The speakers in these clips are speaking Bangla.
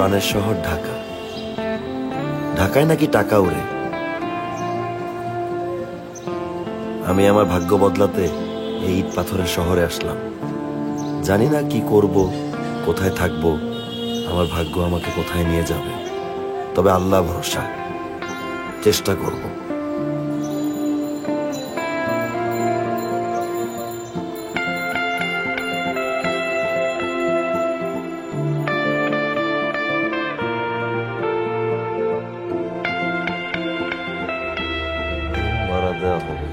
প্রাণের শহর ঢাকা। ঢাকায় নাকি টাকা উড়ে। আমি আমার ভাগ্য বদলাতে এই ইট পাথরের শহরে আসলাম। জানি না কি করব, কোথায় থাকব, আমার ভাগ্য আমাকে কোথায় নিয়ে যাবে। তবে আল্লাহ ভরসা, চেষ্টা করব। দেওয়া হবে।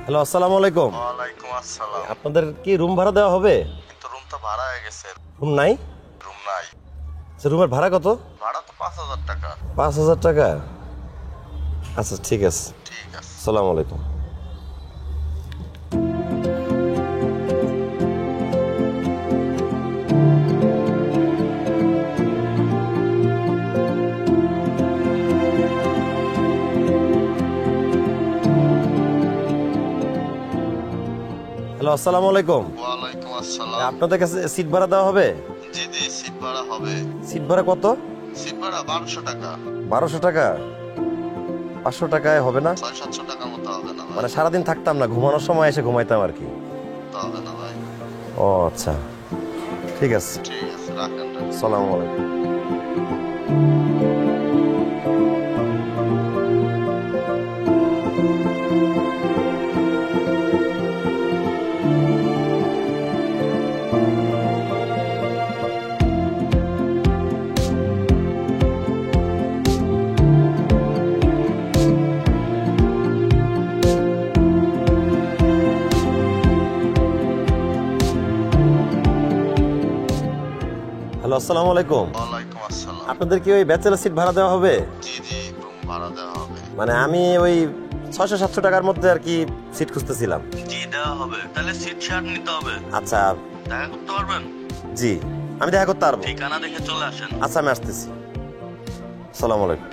হ্যালো, আসসালামু আলাইকুম। ওয়ালাইকুম আসসালাম। আপনাদের কি রুম ভাড়া দেওয়া হবে? কিন্তু রুম তো ভাড়া হয়ে গেছে। রুম নাই? রুম নাই। রুমের ভাড়া কত? ভাড়া তো 5,000 টাকা। 5,000 টাকা? আচ্ছা, ঠিক আছে। ঠিক আছে। আসসালামু আলাইকুম। হ্যালো, আসসালামু আলাইকুম। ওয়ালাইকুম আসসালাম। আপনাদের কাছে সিট ভাড়া দেওয়া হবে? জি জি, সিট ভাড়া হবে। সিট ভাড়া কত? সিট ভাড়া 1200 টাকা। 1200 টাকা? 500 টাকায় হবে না? 600-700 টাকার মতো হবে না ভাই? মানে সারাদিন থাকতাম না, ঘুমানোর সময় এসে ঘুমাইতাম আর কি। তো হবে না ভাই। ও আচ্ছা, ঠিক আছে। ঠিক আছে, রাখেন। আসসালামু আলাইকুম। হ্যালো, আসসালামু আলাইকুম। ওয়ালাইকুম আসসালাম। আপনাদের কি ওই ব্যাচেলার সিট ভাড়া দেওয়া হবে? জি জি, রুম ভাড়া দেওয়া হবে। মানে আমি ওই 600-700 টাকার মধ্যে আর কি সিট খুঁজতেছিলাম। জি, দেওয়া হবে। তাহলে সিট শেয়ার নিতে হবে। আচ্ছা, দেখা করতে পারবেন? জি, আমি দেখা করতে পারবো। ঠিকানা দেখে চলে আসেন। আচ্ছা, আমি আসতেছি। আসসালামু আলাইকুম।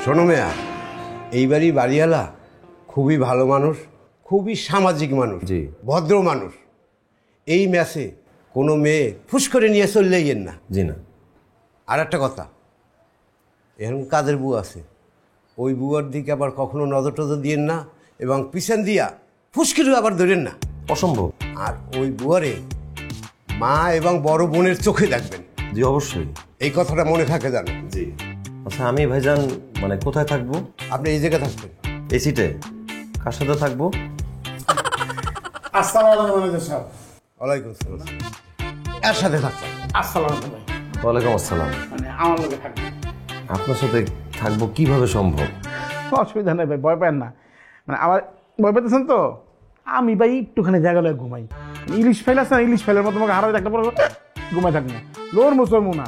শোনো মেয়া, এইবারই বাড়িওয়ালা খুবই ভালো মানুষ, খুবই সামাজিক মানুষ, জি, ভদ্র মানুষ। এই ম্যাচে কোনো মেয়ে ফুস করে নিয়ে চললেই না। জি না। আর একটা কথা, এরকম কাজের বউ আছে, ওই বুয়ার দিকে আবার কখনো নজর টজর দিয়েন না, এবং পিছন দিয়া ফুসকিরও আবার ধরেন না, অসম্ভব। আর ওই বুয়ারে মা এবং বড় বোনের চোখে দেখবেন। জি, অবশ্যই। এই কথাটা মনে থাকে জানো? জি। আচ্ছা, আমি ভাইজান মানে কোথায় থাকবো? আপনি এই জায়গায় থাকবেন। এই সিটে? কার সাথে থাকবো? আসসালামু আলাইকুম ম্যানেজার সাহেব। ওয়ালাইকুম আসসালাম। এর সাথে থাকবেন। আসসালামু আলাইকুম ভাই। ওয়ালাইকুম আসসালাম। মানে আমার লোকে থাকবে। আপনার সাথে থাকবো কিভাবে সম্ভব? অসুবিধা নেই ভাই, ভয় পান না। মানে আমার ভয় পেতেছেন তো, আমি ভাই একটুখানি জায়গা লয়ে ঘুমাই। ইলিশ ফাইল আছে না, ইলিশ ফাইলের মতো আমাকে হারাই থাকতে পারো, ঘুমাই থাকবো না, লোর মুসলমু না,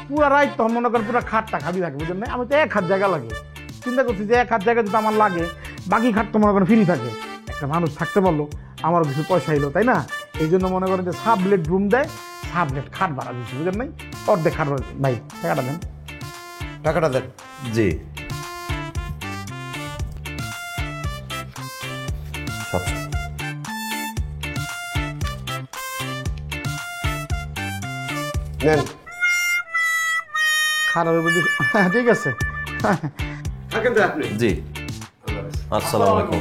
পুরা রাত তখন মনে করেন পুরা খাটটা খাবি থাকে, বুঝলেন না? আমি তো এক হাত জায়গা লাগে, চিন্তা করছি যে এক হাত জায়গা যদি আমার লাগে, বাকি খাট তো মনে করেন ফ্রি থাকে। একটা মানুষ থাকতে পারলো, আমারও কিছু পয়সা এলো, তাই না? এই জন্য মনে করেন যে সাবলেট রুম দেয়, সাবলেট খাট ভাড়া দিচ্ছি, বুঝলেন নাই? অর্ধেক খাট ভাই, টাকাটা দেন। টাকাটা দেন। জি। 700। নেন। খারাপ ঠিক আছে। থাকেন তো আপনি। জি, আসসালামু আলাইকুম।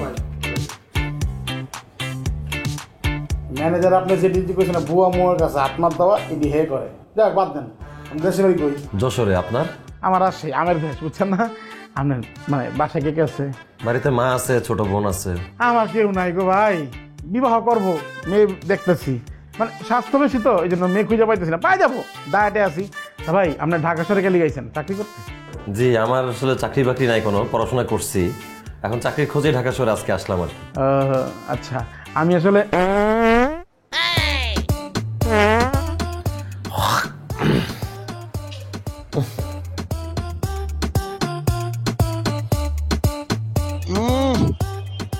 ম্যানেজার আপনি যে ডিউটি করছেন না, বুয়া মুয়ার কাছে আত্মার দেওয়া এটি হে করে, যাক বাদ দেন। আমি দেশে বাড়ি কই? যশোরে। আপনার? আমার আসে আমের দেশ, বুঝছেন না? আপনার মানে বাসায় কে কে আছে? বাড়িতে মা আছে, ছোট বোন আছে। আমার কেউ নাই গো ভাই, বিবাহ করব, মেয়ে দেখতেছি, মানে স্বাস্থ্য বেশি তো এই জন্য মেয়ে খুঁজে পাইতেছি না, পাই যাবো, ডায়েটে আছি। তা ভাই আপনার ঢাকা শহরে গেলে গেছেন চাকরি করতে? জি, আমার আসলে চাকরি বাকরি নাই, কোনো পড়াশোনা করছি, এখন চাকরির খোঁজে ঢাকা শহরে আজকে আসলাম আর কি। আচ্ছা, আমি আসলে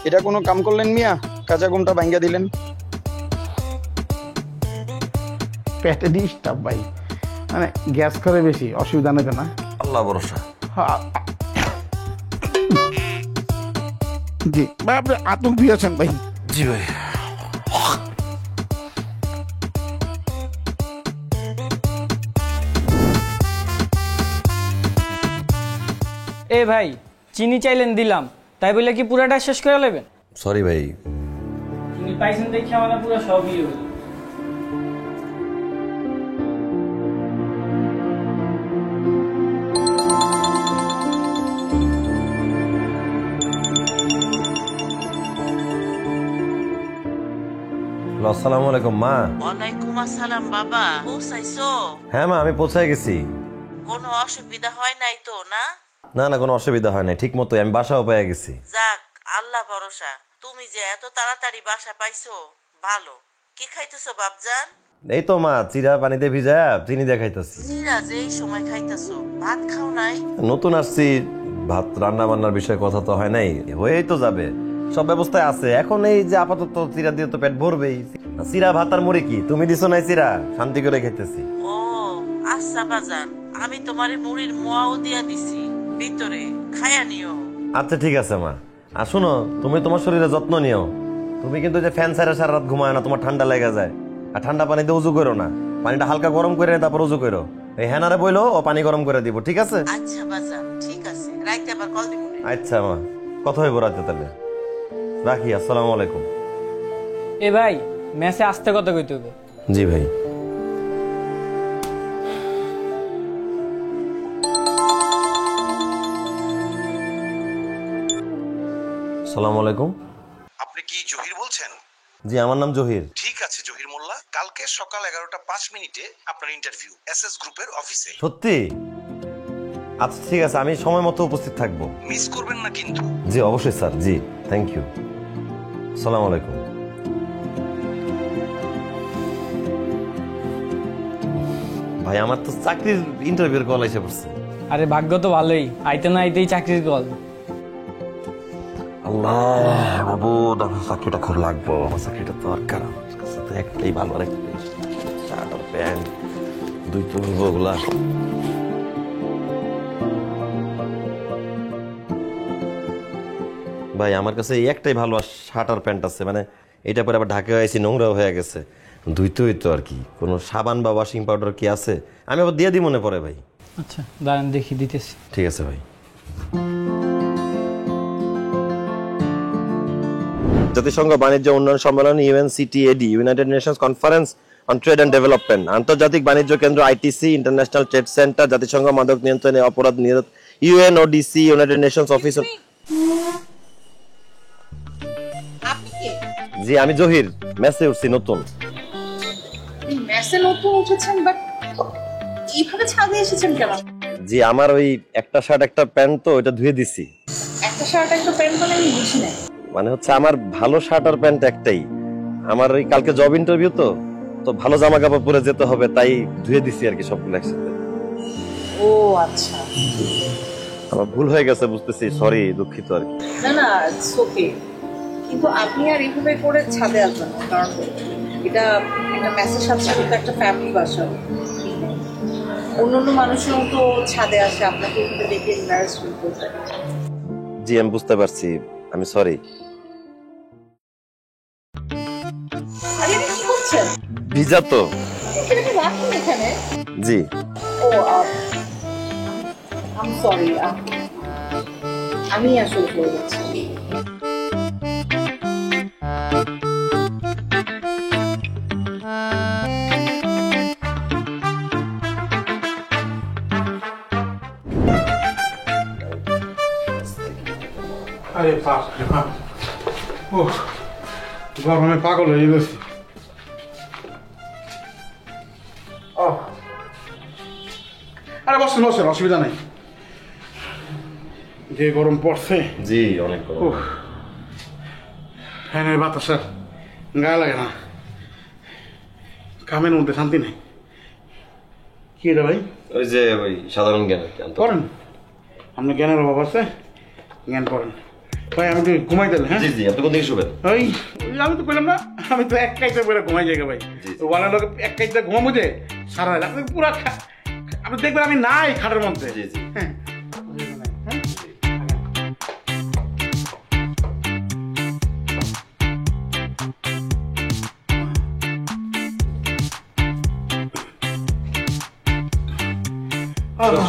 এটা কোনো কাম করলেন মিয়া? কাঁচা ঘুমটা ভাঙ্গা দিলেন। পেটে ডিস্টার্ব ভাই, মানে গ্যাস করে বেশি, অসুবিধা নেবে না? আল্লাহ ভরসা। জি ভাই, আপনি আতঙ্ক দিয়েছেন ভাই। জি ভাই। এ ভাই, চিনি চাইলেন দিলাম, তাই বলে কি পুরাটা শেষ করে নেবেন? সরি ভাই। চিনি পাইছেন দেখে আমার পুরো সবই হলো। আসসালামু আলাইকুম মা। ওয়ালাইকুম আসসালাম বাবা, পৌঁছাইছো? হ্যাঁ মা, আমি পৌঁছে গেছি। কোনো অসুবিধা হয় নাই তো না? না না, কোনো অসুবিধা হয় নাই, ঠিক মতো আমি বাসাও পেয়ে গেছি। যাক, আল্লাহ ভরসা। তুমি যে এত তাড়াতাড়ি বাসা পাইছো, ভালো। কি খাইতেছো বাপজান? এই তো মা, চিরা পানিতে ভিজা চিনি দিয়ে খাইতেছি। সিরাজ এই সময় খাইতেছো, ভাত খাও নাই? নতুন আসছি, ভাত রান্না বান্নার বিষয়ে কথা তো হয় নাই, হয়েই তো যাবে, সব ব্যবস্থায় আছে। এখন এই যে আপাতত চিরা দিয়ে তো পেট ভরবেই। চিরা ভাত আর মুড়ি কি তুমি দিছো নাই? চিরা শান্তি করে খাইতেছি। ও আচ্ছা বাজান, আমি তোমারে মুড়ির মোয়াও দিয়া দিছি, ভিতরে খায়া নিও। আচ্ছা ঠিক আছে মা। আর শোনো, তুমি তোমার শরীরে যত্ন নিও। তুমি কিন্তু যে ফ্যান ছাড়া সারা রাত ঘুমায় না, তোমার ঠান্ডা লেগে যায়। আর ঠান্ডা পানিতে উজু করো না, পানিটা হালকা গরম করে তারপর উজু করো। এই হ্যানারে বইলো ও পানি গরম করে দিব, ঠিক আছে? আচ্ছা বাজান, ঠিক আছে, রাইতে আবার কল দিব। আচ্ছা মা, কথা হইব রাতে তাহলে। রাখি, আসসালামু আলাইকুম। এ ভাই, মেসে আসতে কত কইতে হবে? জি ভাই। আসসালামু আলাইকুম। আপনি কি জহির বলছেন? জি, আমার নাম জহির। ঠিক আছে জহির মোল্লা, কালকে সকাল 11:05 আপনার ইন্টারভিউ এসএস গ্রুপের অফিসে। সত্যি? আচ্ছা ঠিক আছে, আমি সময় মতো উপস্থিত থাকবো। মিস করবেন না কিন্তু। জি অবশ্যই স্যার, জি থ্যাংক ইউ। আসসালামু আলাইকুম। ভাই, আমার তো চাকরির ইন্টারভিউর কল এসে পড়ছে। আরে ভাগ্য তো ভালোই, আইতে না আইতেই চাকরির কল। আল্লাহ বাবু, আমার চাকরিটা খুব লাগবো, আমার চাকরিটা দরকার। আমার কাছে তো একটাই ভালো, আর একটাই শার্ট আর প্যান্ট, দুই তো হইব ওগুলা। ভাই আমার কাছে এই একটাই ভালো শার্ট আর প্যান্ট আছে, মানে এটা পরে আবার ঢাকা হয়েছি, নোংরাও হয়ে গেছে, ধুইতে হইতো আর কি। কোনো সাবান বা ওয়াশিং পাউডার কি আছে? আমি আবার দিয়ে দিই মনে পড়ে ভাই। আচ্ছা দাঁড়ান, দেখি দিতেছি। ঠিক আছে ভাই। জাতিসংঘ বাণিজ্য উন্নয়ন সম্মেলন UNCTAD, United Nations conference on trade and development, আন্তর্জাতিক বাণিজ্য কেন্দ্র ITC, ইন্টারন্যাশনাল ট্রেড সেন্টার, জাতিসংঘ মাদক নিয়ন্ত্রণে অপরাধ নিরোধ, UNODC, ইউনাইটেড নেশনস অফিস। জি আমি জহির, মেসে উঠছি নতুন। মেসে নতুন উঠেছেন, বাট এইভাবে ছাদে এসেছেন কেন? জি আমার ওই একটা শার্ট একটা প্যান্ট তো ওইটা ধুয়ে দিছি। একটা শার্ট একটা প্যান্ট মানে আমি বুঝি না। মানে হচ্ছে আমার ভালো শার্ট আর প্যান্ট একটাই, আমার ওই কালকে জব ইন্টারভিউ তো তো ভালো জামা কাপড় পরে যেতে হবে, তাই ধুয়ে দিছি আর কি সবগুলো একসাথে। ও আচ্ছা, আমার ভুল হয়ে গেছে বুঝতেছি, সরি, দুঃখিত আর কি। না না ইটস ওকে, কিন্তু আপনি আর এইভাবে করে ছাদে আসবেন না, কারণ এটা একটা মেসের সাথে সাথে তো একটা ফ্যামিলি বাসা। অন্য মানুষেরও তো ছাদে আসে, আপনাকে এভাবে দেখে এম্বারাস ফিল করতে। জি আমি বুঝতে পারছি, আমি সরি। আরে কি করছেন? ভিজা তো। এখানে কি রাখুন এখানে? জি। ও আই এম সরি, আমি আসলে পড়ে যাচ্ছি। আরে বাপ রে বাপ, ও গরমে পাগল হয়ে গেছি। আরে বসেন বসেন, অসুবিধা নাই। যে গরম পড়ছে, জি অনেক গরম। ফ্যানের বাতাস আর গায়ে লাগে না, কামের মধ্যে শান্তি নেই। কি রে ভাই? ওই যে ওই সাধারণ জ্ঞান করেন, আপনি জ্ঞানের অভাব আছে, জ্ঞান করেন। ভাই আমি একটু ঘুমাই দিলে। হ্যাঁ জি জি, আপনি কোন দিকে শুবেন? ওই আমি তো কইলাম না, আমি তো এক কাইতে করে ঘুমাই যাই ভাই। ওয়ালা লোক এক কাইতে ঘুমাবো যে সারা রাত আপনি পুরা আপনি দেখবেন আমি নাই খাটের মধ্যে। হ্যাঁ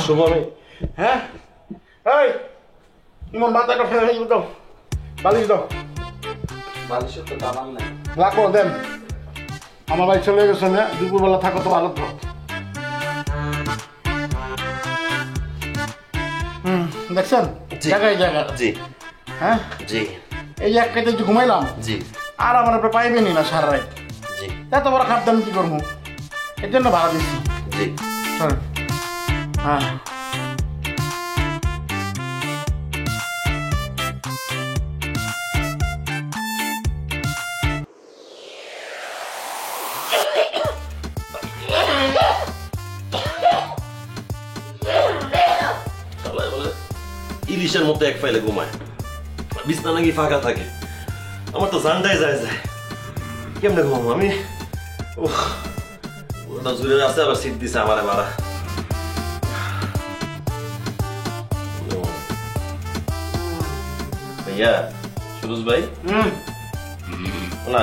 শুভ আমি হ্যাঁ এই ইমন মাথাটা ফেলে দাও, বালিশ দাও। বালিশের তো দাম নাই। রাখো দেন, আমার ভাই চলে গেছে না, দুপুরবেলা থাকো তো ভালো তো। দেখছেন জায়গায় জায়গা। জি হ্যাঁ জি এই এক কাইতে একটু ঘুমাইলাম জি আর আমার আপনি পাইবেনি না সারা রাত। জি এত বড় খাদ্য আমি কি করবো, এর জন্য ভাড়া দিচ্ছি। জি চল হ্যাঁ ইলিশের মতো এক ফাইলে ঘুমায়, বিছনা নাকি ফাঁকা থাকে। আমার তো জানটাই যায় যায়, কেমনে ঘুমাবো আমি? ওটা জুড়ে আছে, আবার সিট দিছে আমারে মারা। ভাইয়া সুরজ ভাই না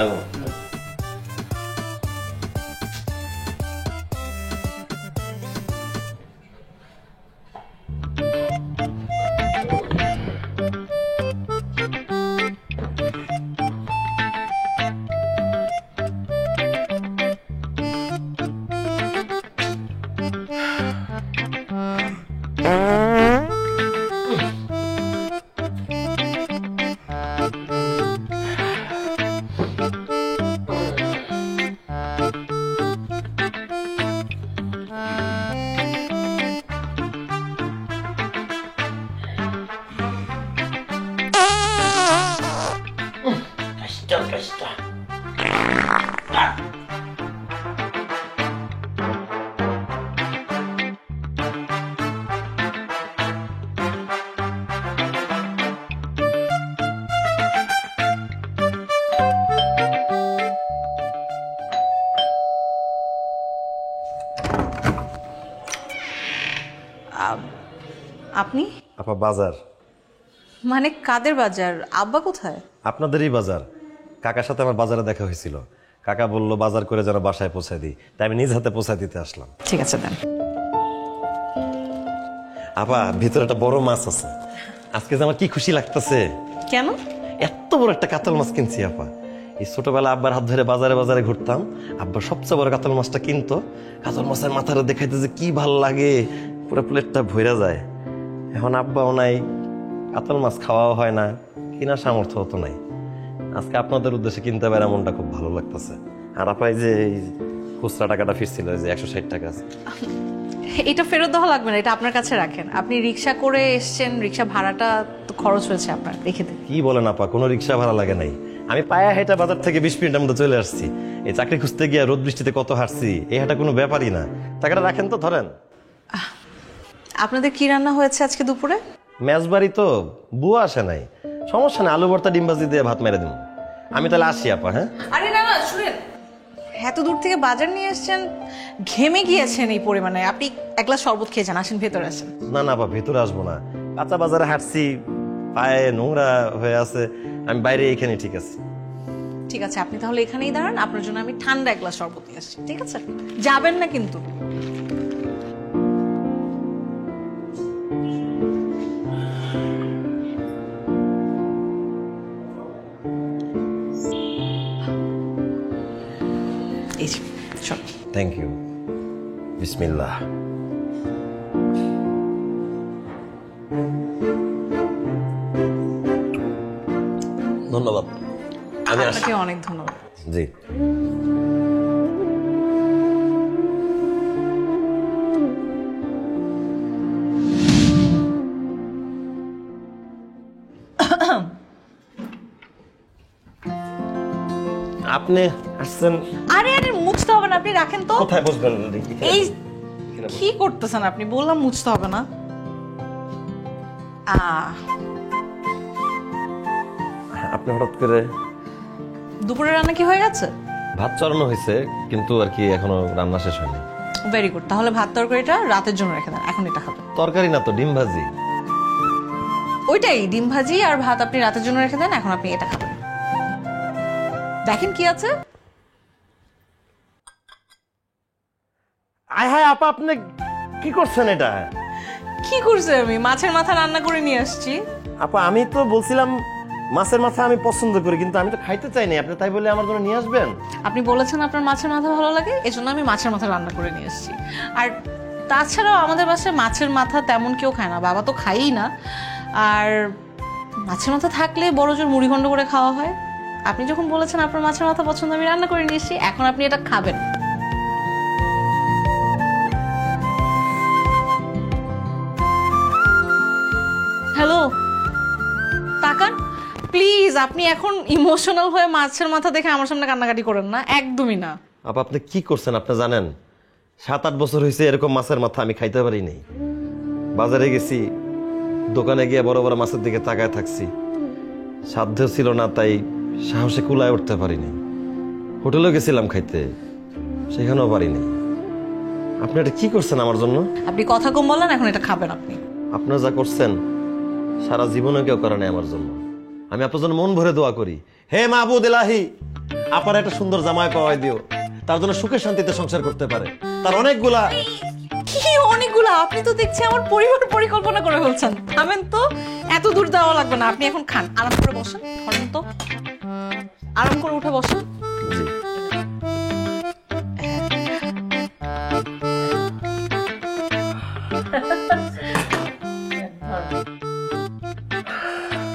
আপনি আপা বাজার। মানে কাদের বাজার? আব্বা কোথায়? আপনাদেরই বাজার। কাকার সাথে আমার বাজারে দেখা হয়েছিল, কাকা বললো বাজার করে যেন বাসায় পৌঁছায় দিই, তাই আমি নিজ হাতে পৌঁছায় দিতে আসলাম। ঠিক আছে দেন। আপা ভিতরে একটা বড় মাছ আছে, আজকে যে আমার কি খুশি লাগতেছে। কেন? এত বড় একটা কাতল মাছ কিনছি আপা। এই ছোটবেলা আব্বার হাত ধরে বাজারে বাজারে ঘুরতাম, আব্বা সবচেয়ে বড় কাতল মাছটা কিনতো। কাতল মাছের মাথাটা দেখাইতে যে কি ভাল লাগে, পুরো প্লেটটা ভরে যায়। এখন আব্বাও নাই, কাতল মাছ খাওয়াও হয় না, কেনার সামর্থ্য হতো নাই। আজকে আপনাদের উদ্দেশ্যে কিনতে পারে এমনটা খুব ভালো লাগতেছে। আর আপাই যে খুচরা টাকাটা ফিরছিল, যে 160 টাকা আছে। এটা ফেরত দেওয়া লাগবে না, এটা আপনার কাছে রাখেন। আপনি রিক্সা করে এসছেন, রিক্সা ভাড়াটা তো খরচ হয়েছে আপনার, রেখে দিন। কি বলেন আপা, কোনো রিক্সা ভাড়া লাগে নাই। আমি পায়া হেঁটে বাজার থেকে 20 মিনিটের মধ্যে চলে আসছি। এই চাকরি খুঁজতে গিয়ে রোদ বৃষ্টিতে কত হাঁটছি, এই হাঁটা কোনো ব্যাপারই না। টাকাটা রাখেন তো, ধরেন। আপনাদের কি রান্না হয়েছে আজকে দুপুরে? মেজবাড়ি তো, বুয়া আসে নাই। সমস্যা নেই, আলু ভর্তা ডিম ভাজি দিয়ে ভাত মেরে দিন। আমি তাহলে আসি আপা। হ্যাঁ আরে না না শুনেন, এত দূর থেকে বাজার নিয়ে এসেছেন, ঘেমে গিয়েছেন এই পরিমাণে। আপনি এক গ্লাস শরবত খেয়ে যান, আসেন ভেতরে আসেন। না না আপা, ভেতরে আসবো না। কাঁচা বাজারে হাঁটছি, পায়ে নোংরা হয়ে আছে, আমি বাইরে এখানে ঠিক আছে। ঠিক আছে, আপনি তাহলে এখানেই দাঁড়ান, আপনার জন্য আমি ঠান্ডা এক গ্লাস শরবত নিয়ে আসছি। ঠিক আছে, যাবেন না কিন্তু। এই যে, চল। Thank you. বিসমিল্লাহ। ধন্যবাদ। আমি আসি। আপনাকে অনেক ধন্যবাদ। জি। আপনি আসছেন? আরে আরে মুছতে হবে না, আপনি রাখেন তো। কোথায় বসবেন? এই কি করতেছেন আপনি? বললাম মুছতে হবে না। আপনি হঠাৎ করে দুপুরের রান্না কি হয়ে গেছে? ভাত চড়ানো হয়েছে, কিন্তু আর কি এখনো রান্না শেষ হয়নি। ভেরি গুড, তাহলে ভাত তরকারিটা রাতের জন্য রেখে দেন, এখন এটা খাবেন। তরকারি না তো, ডিম ভাজি। ওইটাই, ডিম ভাজি আর ভাত আপনি রাতের জন্য রেখে দেন, এখন আপনি এটা খাবেন। দেখেন কি আছে। আয় হায় আপা, আপনি কি করছেন এটা? কি করছে? আমি মাছের মাথা রান্না করে নিয়ে আসছি। আপা আমি তো বলছিলাম মাছের মাথা আমি পছন্দ করি, কিন্তু আমি তো খাইতে চাইনি, আপনি তাই বলে আমার জন্য নিয়ে আসবেন? আপনি বলেছেন আপনার মাছের মাথা ভালো লাগে, এজন্য আমি মাছের মাথা রান্না করে নিয়ে এসেছি। আর তাছাড়াও আমাদের বাসায় মাছের মাথা তেমন কেউ খায় না, বাবা তো খায়ই না। আর মাছের মাথা থাকলে বড় জোর মুড়িঘণ্ড করে খাওয়া হয়। আপনি যখন বলেছেন আপনার মাছের মাথা পছন্দ, আমি রান্না করে নিয়ে এসেছি, এখন আপনি এটা খাবেন। হ্যালো, তাকান প্লিজ। আপনি এখন ইমোশনাল হয়ে মাছের মাথা দেখে আমার সামনে কান্নাকাটি করেন না, একদমই না। আপা আপনি কি করছেন আপনি জানেন? 7-8 বছর হয়েছে এরকম মাছের মাথা আমি খাইতে পারি নাই। বাজারে গেছি, দোকানে গিয়ে বড় বড় মাছের দিকে তাকায় থাকছি, সাধ্য ছিল না, তাই সাহসে কুলায় উঠতে পারিনি। হোটেলেও গেছিলাম খাইতে, সেখানেও পারিনি। আপনি এটা কি করছেন আমার জন্য? আপনি কথা কম বলেন, এখন এটা খাবেন আপনি। আপনারা যা করছেন সারা জীবনে কেউ করে নাই আমার জন্য। আমি আপনার জন্য মন ভরে দোয়া করি, হে মাহবুদ এলাহি, আপনার একটা সুন্দর জামাই পাওয়াই দিও, তার জন্য সুখে শান্তিতে সংসার করতে পারে। তার অনেকগুলা কি অনেকগুলো? আপনি তো দেখছি আমার পরিবার পরিকল্পনা করে ফেলছেন। থামেন তো, এত দূর দেওয়া লাগবে না, আপনি এখন খান। আরাম করে বসেন, ধরেন তো, আরাম করে উঠে বসেন। জি।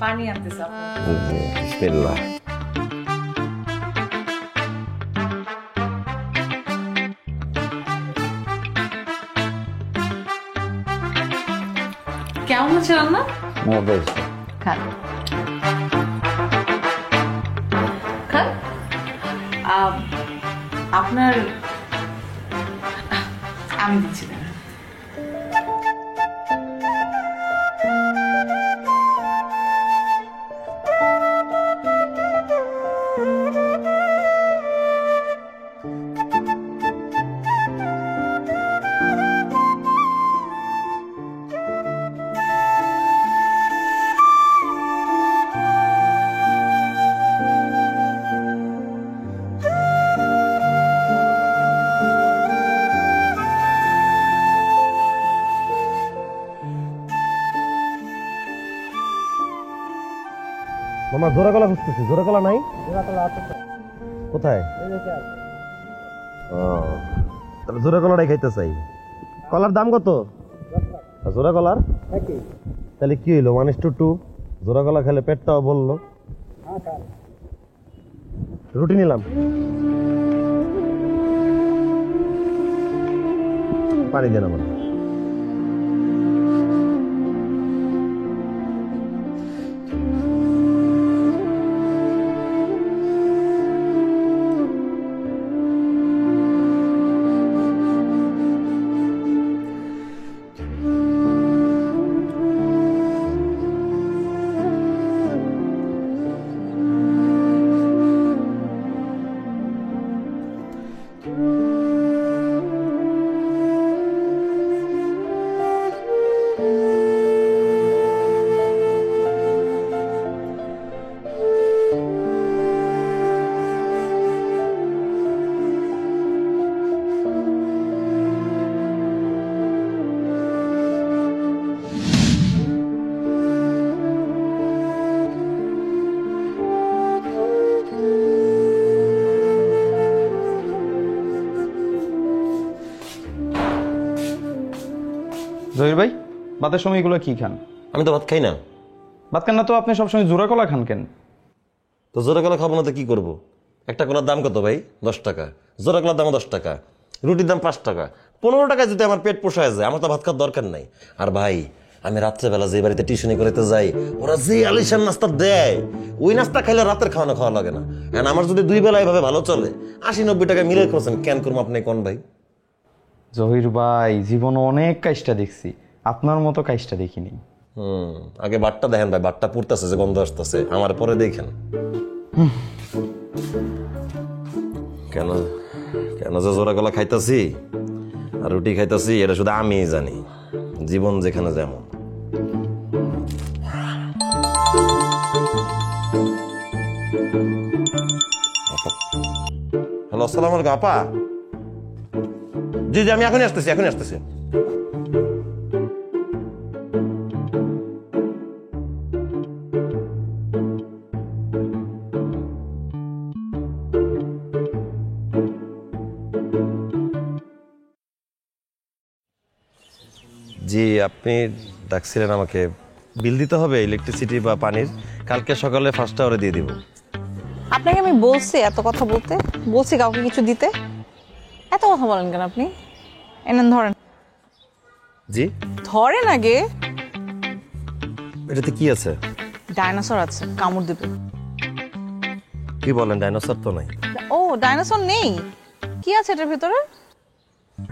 পানি আনতেছে। বিসমিল্লাহ। কেমন হচ্ছে রান্না? বেশ। খান খান। আপনার আমি দিচ্ছি না। মামা জোড়া কলা খুঁজতেছি, জোড়া কলা নাই? কোথায়? তাহলে জোড়া কলাটাই খাইতে চাই। কলার দাম কত? জোড়া কলার তাহলে কি হইলো, 1:2। জোড়া কলা খেলে পেটটাও বললো। রুটি নিলাম, পানি দেন আমার। জহির ভাই, ভাতের সময় এগুলো কি খান? আমি তো ভাত খাই না। ভাত খান না তো আপনি সবসময় জোড়া কলা খান কেন? তো জোড়া কলা খাবো না তো কি করবো? একটা কলার দাম কত ভাই? 10 টাকা। জোড়া কলার দাম 10 টাকা, রুটির দাম 5 টাকা। 15 টাকায় যদি আমার পেট পোষায় যায়, আমার তো ভাত খাওয়ার দরকার নাই। আর ভাই আমি রাত্রেবেলা যে বাড়িতে টিউশনি করতে যাই, ওরা যে আলিশান নাস্তা দেয়, ওই নাস্তা খাইলে রাতের খাওয়ানো খাওয়া লাগে না। আর আমার যদি 2 বেলা এভাবে ভালো চলে, 80-90 টাকা মিলে করছেন, কেন করবো আপনি কোন ভাই? জহির ভাই, জীবনে অনেক কাজটা দেখছি, আপনার মতো কাজটা দেখিনি। আগে বাটটা দেখেন ভাই, বাটটা পুড়তেছে যে গন্ধ আসতেছে, আমার পরে দেখেন। কেন কেন যে জোড়া গলা খাইতাছি আর রুটি খাইতাছি এটা শুধু আমিই জানি। জীবন যেখানে যেমন। হ্যালো, আসসালামু আলাইকুম আপা। জি জি, আমি এখনই আসতেছি। জি, আপনি ডাকছিলেন আমাকে। বিল দিতে হবে ইলেকট্রিসিটি বা পানির? কালকে সকালে 1st আওয়ারে দিয়ে দিব। আপনাকে আমি বলছি এত কথা বলতে, বলছি কাউকে কিছু দিতে, এত কথা বলেন কেন আপনি? এনেন ধরেন। জি, ধরেন আগে। এটাতে কি আছে? ডাইনোসর আছে, কামড় দেবে। কি বলেন, ডাইনোসর তো নাই। ও, ডাইনোসর নেই? কি আছে এটার ভিতরে?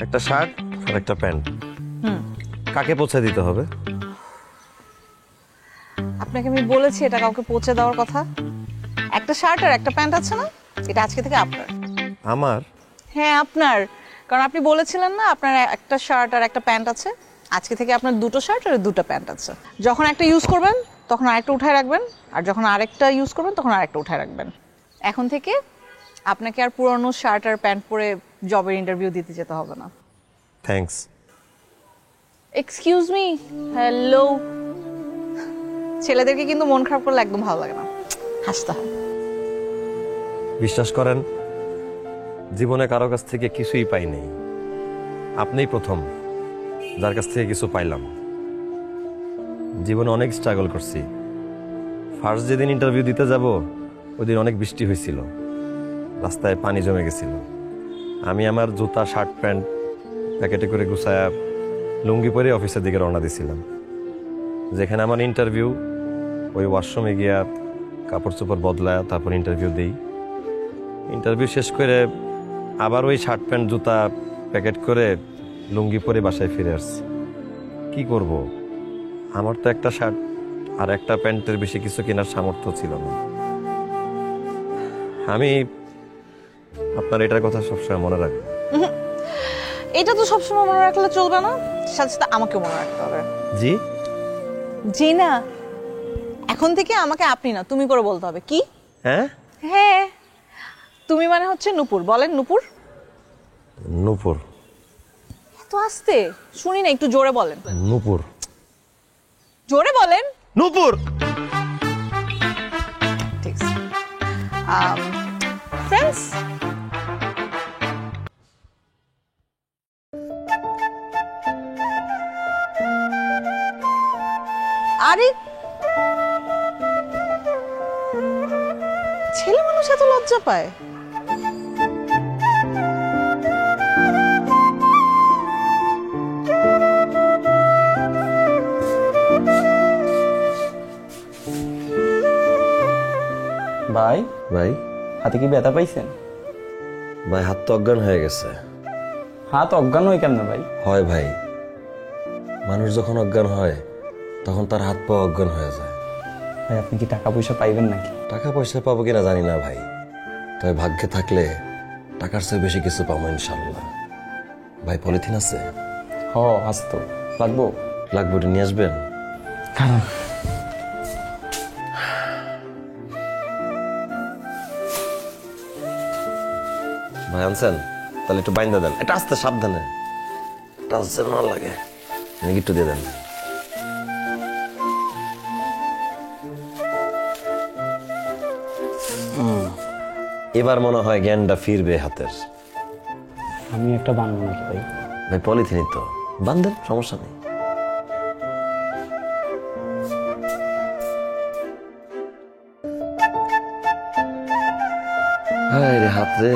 একটা শার্ট আর একটা প্যান্ট। কাকে পৌঁছে দিতে হবে? আপনাকে আমি বলেছি এটা কাউকে পৌঁছে দেওয়ার কথা। একটা শার্ট আর একটা প্যান্ট আছে না, এটা আজকে থেকে আপনার। আমার? হ্যাঁ আপনার, কারণ আপনি বলেছিলেন না আপনার একটা শার্ট আর একটা প্যান্ট আছে। আজকে থেকে আপনার 2টো শার্ট আর 2টো প্যান্ট আছে। যখন একটা ইউজ করবেন তখন আরেকটা উঠায় রাখবেন, আর যখন আরেকটা ইউজ করবেন তখন আরেকটা উঠায় রাখবেন। এখন থেকে আপনাকে আর পুরনো শার্ট আর প্যান্ট পরে জবের ইন্টারভিউ দিতে যেতে হবে না। থ্যাঙ্কস। Excuse me, hello. ছেলেদেরকে কিন্তু মন খারাপ করলে একদম ভালো লাগে না, হাসতে হয়। বিশ্বাস করেন, জীবনে কারো কাছ থেকে কিছুই পাই নাই। আপনিই প্রথম যার কাছ থেকে কিছু পাইলাম। জীবনে অনেক স্ট্রাগল করছি। ফার্স্ট যেদিন ইন্টারভিউ দিতে যাব ওই দিন অনেক বৃষ্টি হয়েছিল, রাস্তায় পানি জমে গেছিল। আমি আমার জুতা, শার্ট, প্যান্ট প্যাকেটে করে গুছায়া লুঙ্গি পরে অফিসের দিকে রওনা দিয়েছিলাম। যেখানে আমার ইন্টারভিউ, ওই ওয়াশরুমে গিয়া কাপড় চোপড় বদলায় তারপর ইন্টারভিউ দিই। ইন্টারভিউ শেষ করে আবার ওই শার্ট, প্যান্ট, জুতা প্যাকেট করে লুঙ্গি পরে বাসায় ফিরে আসছি। কি করব, আমার তো একটা শার্ট আর একটা প্যান্টের বেশি কিছু কেনার সামর্থ্য ছিল না। আমি আপনার এটার কথা সবসময় মনে রাখবো। এটা তো সবসময় মনে রাখলে চলবে না, সাথে সাথে আমাকে মনে রাখতে হবে। জি জি না, এখন থেকে আমাকে আপনি না তুমি করে বলতে হবে। কি? হ্যাঁ হ্যাঁ, তুমি মানে হচ্ছে নূপুর। বলেন নূপুর। নূপুর। এত আস্তে শুনি না, একটু জোরে বলেন। নূপুর। জোরে বলেন। নূপুর। ঠিক আছে। ফ্রেন্ডস, আরে ছেলে মানুষ এত লজ্জা পায়? ভাই, ভাই হাতে কি ব্যথা পাইছেন? ভাই, হাত তো অজ্ঞান হয়ে গেছে। হাত অজ্ঞান হয় কেমন ভাই? হয় ভাই, মানুষ যখন অজ্ঞান হয় তখন তার হাত পা অজ্ঞান হয়ে যায়। ভাই, আপনি কি টাকা পয়সা পাইবেন নাকি? টাকা পয়সা পাবো কিনা জানি না ভাই, তবে ভাগ্যে থাকলে টাকার চেয়ে বেশি কিছু পাবো ইনশাল্লাহ। ভাই, পলিথিন আছে? হ, আসতো। লাগবো? লাগবে, ওটা নিয়ে আসবেন। ভাই আনছেন? তাহলে একটু বাইন্দা দেন। এটা আস্তে, সাবধানে, টাচ না লাগে। একটু দিয়ে দেন। এবার মনে হয় জ্ঞানটা ফিরবে হাতের। আমি একটা বানবো নাকি ভাই? ভাই, পলিথিনই তো, বান্ধেন, সমস্যা নেই। হায় রে হাত রে।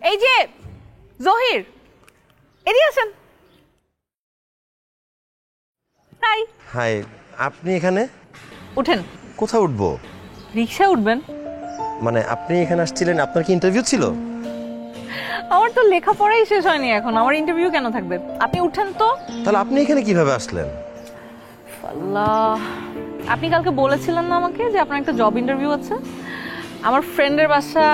এই যে জহির, এদিকে আসেন। হাই। হাই, আপনি এখানে? উঠেন। কোথায় উঠবো? রিকশায় উঠবেন। মানে আপনি এখানে আসছিলেন, আপনার কি ইন্টারভিউ ছিল? আমার তো লেখাপড়াই শেষ হয়নি এখন, আমার ইন্টারভিউ কেন থাকবে? আপনি উঠেন তো। তাহলে আপনি এখানে কিভাবে আসলেন? আল্লাহ, আপনি কালকে বলেছিলেন না আমাকে যে আপনার একটা জব ইন্টারভিউ আছে? আমার ফ্রেন্ডের বাসা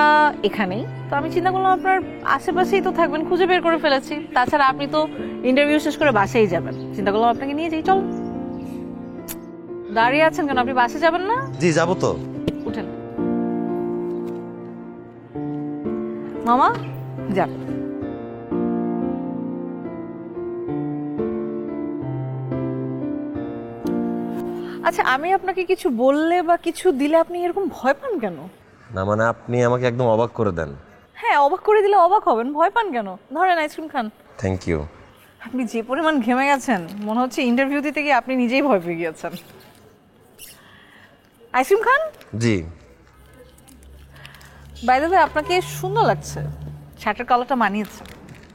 এখানেই, তো আমি চিন্তা করলাম আপনার আশেপাশেই তো থাকবেন, খুঁজে বের করে ফেলেছি। তাছাড়া আপনি তো ইন্টারভিউ শেষ করে বাসায় যাবেন, চিন্তা করলাম আপনাকে নিয়ে যাই। চল, দাঁড়িয়ে আছেন কেন? আপনি বাসে যাবেন না? জি যাবো তো। উঠেন মামা, যান। আচ্ছা, আমি আপনাকে কিছু বললে বা কিছু দিলে আপনি এরকম ভয় পান কেন? না মানে আপনি আমাকে একদম অবাক করে দেন। হ্যাঁ, অবাক করে দিলে অবাক হবেন, ভয় পান কেন? ধরেন আইসক্রিম খান। Thank you. আপনি যে পরিমাণ ঘেমে গেছেন, মনে হচ্ছে ইন্টারভিউ দিতে গিয়ে আপনি নিজেই ভয় পেয়ে গিয়েছেন। আইসক্রিম খান। জি। বাই দ্য ওয়ে, আপনাকে সুন্দর লাগছে, শার্টের কালারটা মানিয়েছে।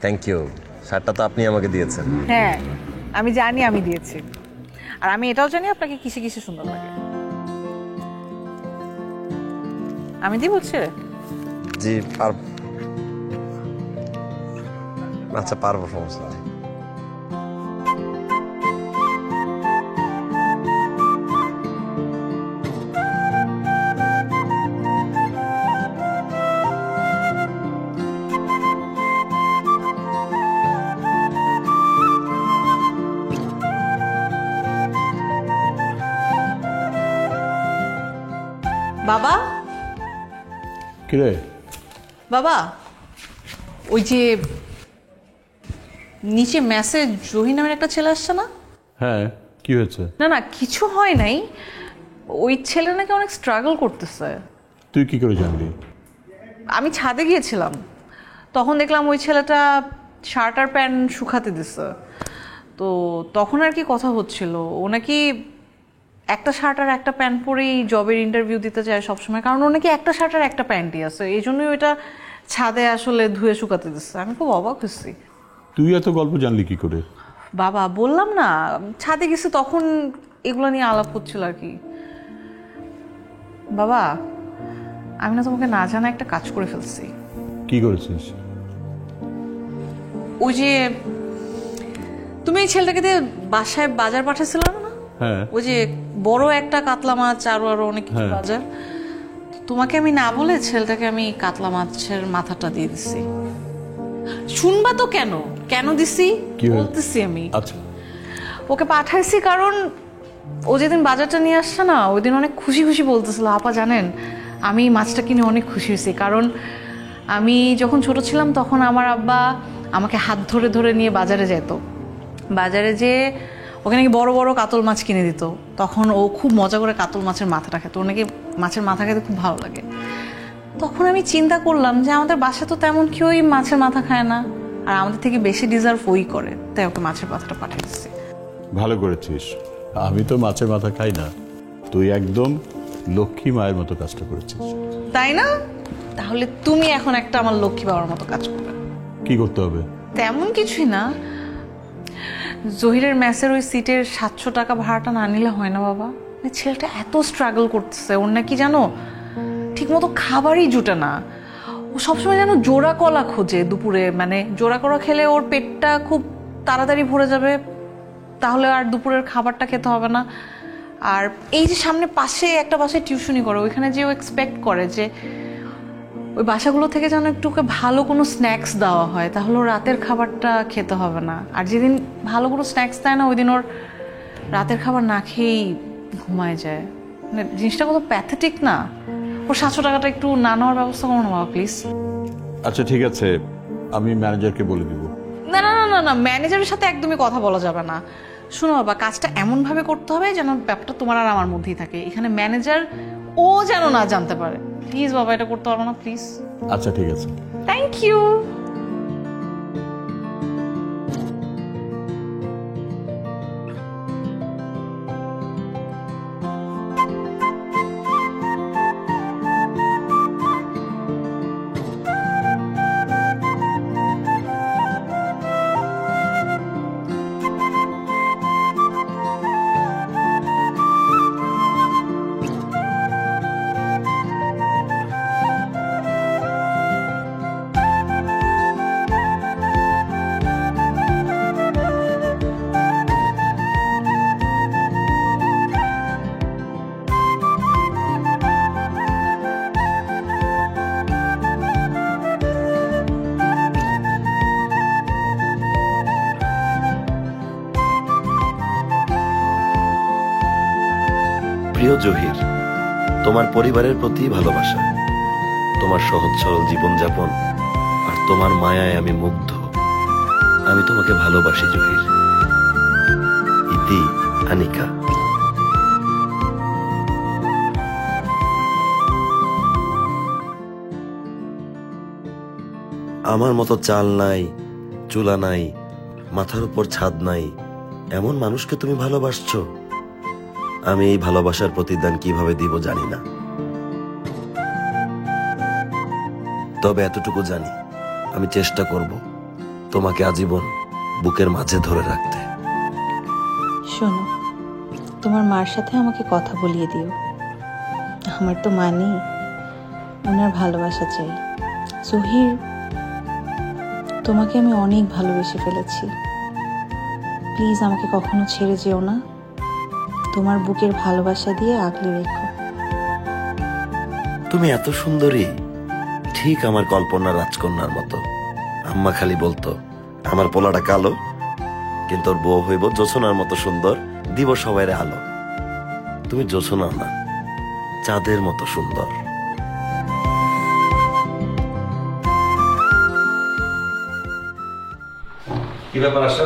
Thank you. শার্টটা তো আপনি আমাকে দিয়েছেন। হ্যাঁ, আমি জানি আমি দিয়েছি, আর আমি এটাও জানি আপনাকে কিসে কিসে সুন্দর লাগে। আমি দিব হচ্ছে। জি পারব। আচ্ছা পারবো, সমস্যা নেই। বাবা, কিরে? বাবা, ওই যে নিচে মেসেজ জহি নামের একটা ছেলে আসছে না? হ্যাঁ, কি হয়েছে? না না, কিছু হয় নাই। ওই ছেলে নাকি অনেক স্ট্রাগল করতেছে। তুই কি করে জানলি? আমি ছাদে গিয়েছিলাম, তখন দেখলাম ওই ছেলেটা শার্ট আর প্যান্ট শুকাতে দিচ্ছে। তো তখন আর কি কথা হচ্ছিল, ও নাকি একটা শার্ট আর একটা প্যান্ট পরেই জবের ইন্টারভিউ দিতে চায় সবসময়, কারণ ও নাকি একটা শার্ট আর একটা প্যান্টই আছে, এই জন্যই ওইটা ছাদে আসলে ধুয়ে শুকাতে দিচ্ছে। আমি খুব অবাক হচ্ছি। তুই এত গল্প জানলি কি করে? বাবা, বললাম না, ছাদে গেছি তখন এগুলো নিয়ে আলাপ হচ্ছিল আর কি। বাবা, আমি না তোমাকে না জানা একটা কাজ করে ফেলছি। কি করেছিস? ওই যে তুমি এই ছেলেটাকে দিয়ে বাসায় বাজার পাঠাচ্ছিলাম না, হ্যাঁ। ওই যে বড় একটা কাতলা মাছ আরো আরো অনেক কিছু হ্যাঁ। বাজার, তোমাকে আমি না বলে ছেলেটাকে আমি কাতলা মাছের মাথাটা দিয়ে দিছি। শুনবা তো? কেন কেন দিছি বলতেছি আমি। আচ্ছা, ওকে পাঠাইছি কারণ ও যেদিন বাজারটা নিয়ে আসছে না, ওই দিন অনেক খুশি খুশি বলতেছিল, আপা জানেন আমি মাছটা কিনে অনেক খুশি হয়েছি, কারণ আমি যখন ছোট ছিলাম তখন আমার আব্বা আমাকে হাত ধরে ধরে নিয়ে বাজারে যেত, বাজারে যেয়ে ওখানে নাকি বড় বড় কাতল মাছ কিনে দিত, তখন ও খুব মজা করে কাতল মাছের মাথাটা খেত, ওর নাকি মাছের মাথা খেতে খুব ভালো লাগে। তখন আমি চিন্তা করলাম যে আমাদের বাসায় তো তেমন কেউই মাছের মাথা খায় না, আর আমাদের থেকে বেশি ডিজার্ভ ওই করে, তাই ওকে মাছের মাথাটা পাঠিয়ে দিচ্ছি। ভালো করেছিস। আমি তো মাছের মাথা খাই না, তুই একদম লক্ষ্মী মায়ের মতো কাজটা করেছিস। তাই না? তাহলে তুমি এখন একটা আমার লক্ষ্মী বাবার মতো কাজ করবে। কি করতে হবে? তেমন কিছুই না, জহিরের ম্যাসের ওই সিটের 700 টাকা ভাড়াটা না নিলে হয় না বাবা। ছেলেটা এত স্ট্রাগল করতেছে, ওর নাকি জানো ঠিক মতো খাবারই জুটে না, ও সবসময় যেন জোড়া কলা খোঁজে দুপুরে, মানে জোড়া কলা খেলে ওর পেটটা খুব তাড়াতাড়ি ভরে যাবে, তাহলে আর দুপুরের খাবারটা খেতে হবে না। আর এই যে সামনে পাশে একটা বাসায় টিউশনি করে, ওইখানে যে ও এক্সপেক্ট করে যে ওই বাসাগুলো থেকে যেন একটু ওকে ভালো কোনো স্ন্যাক্স দেওয়া হয়, তাহলে ওর রাতের খাবারটা খেতে হবে না। আর যেদিন ভালো কোনো স্ন্যাক্স দেয় না, ওই দিন ওর রাতের খাবার না খেয়েই ঘুমায় যায়। মানে জিনিসটা কত প্যাথেটিক না? ওর 700 টাকাটা একটু না নেওয়ার ব্যবস্থা করো না বাবা প্লিজ। আচ্ছা ঠিক আছে, আমি ম্যানেজারকে বলে দিব। না না না না না, ম্যানেজারের সাথে একদমই কথা বলা যাবে না। শোনো বাবা, কাজটা এমনভাবে করতে হবে যেন ব্যাপারটা তোমার আর আমার মধ্যেই থাকে, এখানে ম্যানেজার ও যেন না জানতে পারে। প্লিজ বাবা, এটা করতে পারবো না প্লিজ। আচ্ছা ঠিক আছে। Thank you. প্রিয় জহির, তোমার পরিবারের প্রতি ভালোবাসা, তোমার সহজ সরল জীবনযাপন আর তোমার মায়ায় আমি মুগ্ধ। আমি তোমাকে ভালোবাসি জহির। ইতি, আনিকা। আমার মতো চাল নাই, চুলা নাই, মাথার উপর ছাদ নাই, এমন মানুষকে তুমি ভালোবাসছো। আমি এই ভালোবাসার প্রতিদান কিভাবে দিব জানি না, তবে এতটুকু জানি আমি চেষ্টা করব তোমাকে আজীবন বুকের মাঝে ধরে রাখতে। শোনো, তোমার মার সাথে আমাকে কথা বলিয়ে দিও। আমার তো মা নেই, ওনার ভালোবাসা চাই। জহির, তোমাকে আমি অনেক ভালোবেসে ফেলেছি। প্লিজ আমাকে কখনো ছেড়ে যেও না। তোমার বুকের ভালোবাসা দিয়ে আগলে রেখো। তুমি এত সুন্দরী, ঠিক আমার কল্পনার রাজকন্যার মতো। আম্মা খালি বলতো আমার পোলাটা কালো, কিন্তু ওর বউ হইব জোছনার মতো সুন্দর, দিব সবাইরে আলো। তুমি জোছনা না, চাঁদের মতো সুন্দর। কি ব্যাপার আশা,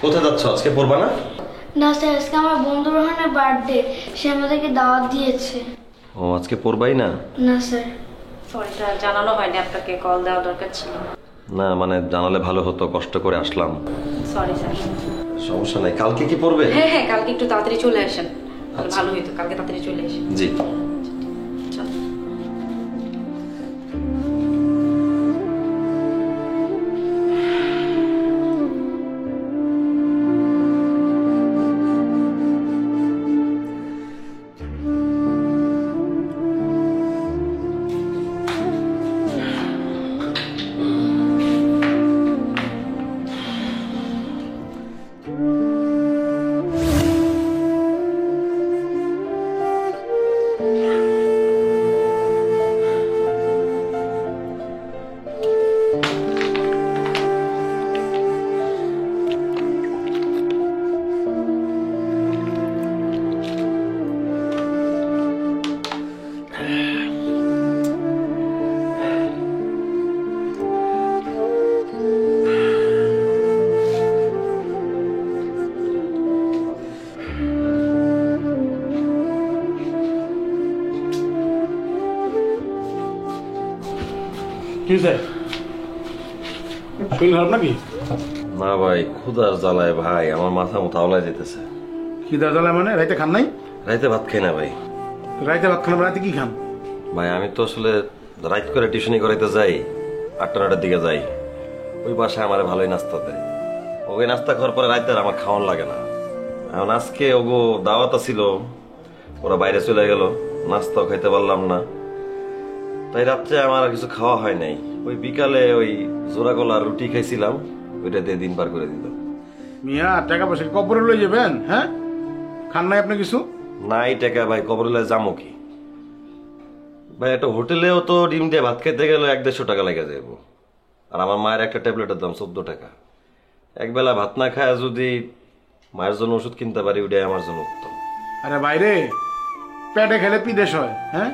কোথায় যাচ্ছ? আজকে পড়বা না? না স্যার, আজকে আমার বন্ধু রোহানের বার্থডে, সে আমাদেরকে দাওয়াত দিয়েছে। ও, আজকে পড়বাই না? না স্যার। সরি স্যার, জানানো হয়নি, আপনাকে কল দেওয়া দরকার ছিল। না মানে জানালে ভালো হতো, কষ্ট করে আসলাম। Sorry sir. সমস্যা নাই, কালকে কি পড়বে? হ্যাঁ হ্যাঁ, কালকে একটু তাড়াতাড়ি চলে আসেন, তাহলে ভালো হইতো। কালকে তাড়াতাড়ি চলে আসেন। জি। চল। কি স্যার, শরীর খারাপ নাকি? না ভাই, ক্ষুধার জ্বালায় ভাই আমার মাথা মুথা আওলায় যেতেছে। কি দাঁড়ালে মানে? রাইতে খান নাই? রাইতে ভাত খাই না ভাই। রাইতে ভাত খান, রাতে কি খান? ভাই আমি তো আসলে রাইত করে টিউশনি করাইতে যাই, 8টা-9টার দিকে যাই। ওই বাসায় আমার ভালোই নাস্তা দেয়। ওই নাস্তা খাওয়ার পরে রাইতে আর আমার খাওয়ান লাগে না। এখন আজকে ওগো দাওয়াত ছিল, ওরা বাইরে চলে গেল, নাস্তাও খাইতে পারলাম না, তাই রাত্রে আমার আর কিছু খাওয়া হয় নাই। ওই বিকালে ওই জোড়া গলার রুটি খাইছিলাম, ওইটা দিয়ে দিন পার করে দিল। মিয়া, টাকা পয়সা কবরে লই যাবেন? হ্যাঁ, খান নাই আপনি কিছু? নাই টাকা ভাই, কবরে যামো কি ভাই? একটা হোটেলেও তো ডিম দিয়ে ভাত খেতে গেলে 100-150 টাকা লেগে যাবো, আর আমার মায়ের একটা ট্যাবলেটের দাম 14 টাকা। একবেলা ভাত না খায় যদি মায়ের জন্য ওষুধ কিনতে পারি, ওইটাই আমার জন্য উত্তম। আরে বাইরে পেটে খেলে পিদেশ হয়। হ্যাঁ,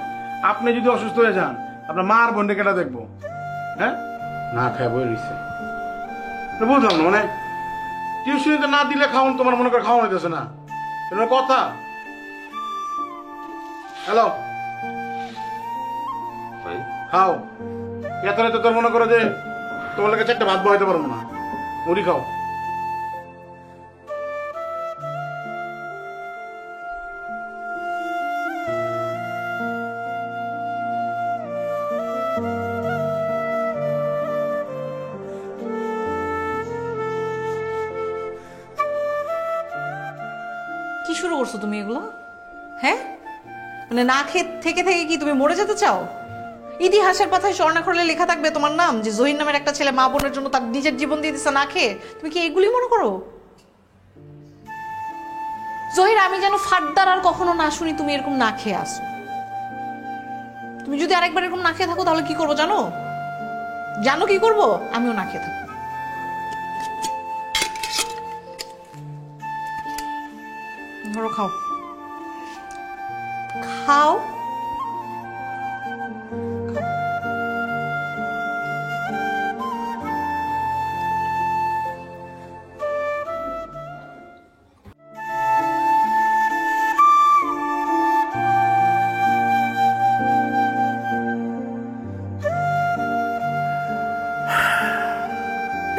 আপনি যদি অসুস্থ হয়ে যান, আপনার মার বোনকে কেটা দেখবো? হ্যাঁ, না খায় বই রইছে। বুঝলাম না, মানে টিউশনিতে না দিলে খাওয়ান, তোমার মনে করে খাওয়ানো হইতেছে না, এটা কথা? হ্যালো, ভাই খাও। এত রাতে তোর মনে করো যে তোমার লাগে 4টা ভাত বহাইতে পারবো না, মুড়ি খাও। কি শুরু করছো তুমি এগুলো? হ্যাঁ, মানে না খেয়ে থেকে থেকে কি তুমি মরে যেতে চাও? ইতিহাসের পাতায় স্বর্ণাক্ষরে লেখা থাকবে তোমার নাম, যে জহির নামের একটা ছেলে মা বোনের জন্য তার নিজের জীবন দিয়ে দিচ্ছে না খেয়ে। তুমি কি এগুলি মনে করো? জহির, আমি যেন ফাটদার আর কখনো না শুনি তুমি এরকম না খেয়ে আসো। তুমি যদি আরেকবার এরকম না খেয়ে থাকো তাহলে কি করবো জানো? জানো কি করবো? আমিও না খেয়ে থাকবো। ধরো, খাও। খাও।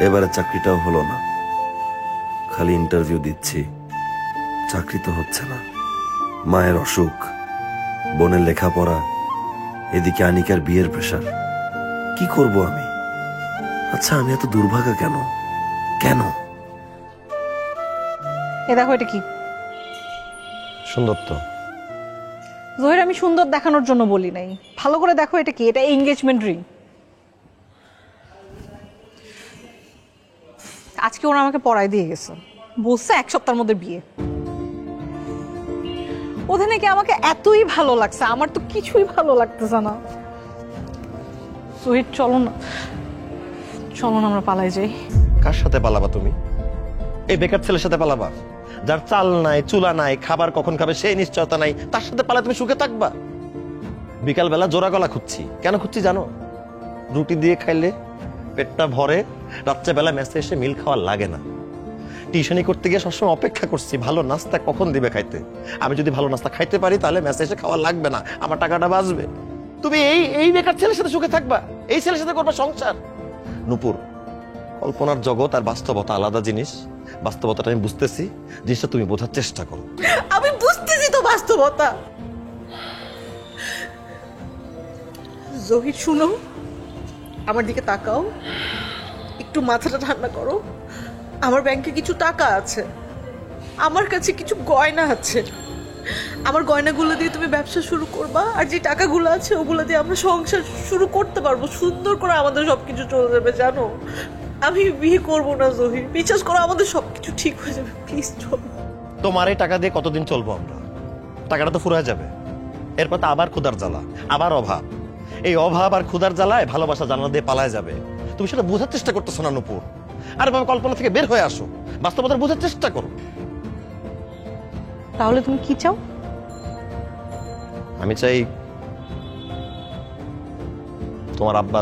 এবারে চাকরিটাও হলো না, খালি ইন্টারভিউ দিচ্ছি, চাকরি তো হচ্ছে না। মায়ের অসুখ, বোনের লেখাপড়া, এদিকে আনিকার বিয়ের প্রেশার, কি করব আমি? আচ্ছা আমি এত দুর্ভাগা কেন কেন? এ দেখো এটা কি? সুন্দর তো। জহির, আমি সুন্দর দেখানোর জন্য বলি নাই, ভালো করে দেখো এটা কি। এটা এনগেজমেন্ট রিং। আজকে ওরা আমাকে পড়ায় দিয়ে গেছে, বলছে 1 সপ্তাহের মধ্যে বিয়ে। ওদের নাকি আমাকে এতই ভালো লাগছে, আমার তো কিছুই ভালো লাগতেছে না। জহির চলো না, চলো না আমরা পালাই যাই। কার সাথে পালাবা তুমি? এই বেকার ছেলের সাথে পালাবা? যার চাল নাই, চুলা নাই, খাবার কখন খাবে সেই নিশ্চয়তা নাই, তার সাথে পালা তুমি সুখে থাকবা? বিকাল বেলা জোড়া গলা খুঁজছি, কেন খুঁজছি জানো? রুটি দিয়ে খাইলে পেটটা ভরে, রাত্রেবেলা মেসে এসে মিল খাওয়া লাগে না। টিউশনি করতে গিয়ে সবসময় অপেক্ষা করছি ভালো নাস্তা কখন দিবে খাইতে। আমি যদি ভালো নাস্তা খাইতে পারি তাহলে মেসে এসে খাওয়া লাগবে না, আমার টাকাটা বাঁচবে। তুমি এই বেকার ছেলের সাথে সুখে থাকবা, এই ছেলের সাথে করবা সংসার? নূপুর, কল্পনার জগৎ আর বাস্তবতা আলাদা জিনিস। বাস্তবতাটা আমি বুঝতেছি, জিনিসটা তুমি বোঝার চেষ্টা করো। আমি বুঝতেছি তো বাস্তবতা। জহির শুনো, আমার দিকে তাকাও, একটু মাথাটা ঠান্ডা করো। আমার ব্যাংকে কিছু টাকা আছে, আমার কাছে কিছু গয়না আছে। আমার গয়নাগুলো দিয়ে তুমি ব্যবসা শুরু করবা, আর যে টাকাগুলো আছে ওগুলো দিয়ে আমরা সংসার শুরু করতে পারবো। সুন্দর করে আমাদের সবকিছু চলে যাবে, জানো? আমি বিয়ে করবো না জহির, বিশ্বাস করো, আমাদের সবকিছু ঠিক হয়ে যাবে। প্লিজ চলো। তোমার এই টাকা দিয়ে কতদিন চলবো আমরা? টাকাটা তো ফুরায় যাবে, এরপর তো আবার ক্ষুধার জ্বালা, আবার অভাব। এই অভাব আর ক্ষুধার জ্বালায় ভালোবাসা জানা দিয়ে পালায় যাবে। তুমি সেটা বোঝার চেষ্টা করতেছো না নূপুর। আর বাবা, কল্পনা থেকে বের হয়ে আসো, বাস্তবতা বোঝার চেষ্টা করো। তাহলে তুমি কি চাও? আমি চাই তোমার আব্বা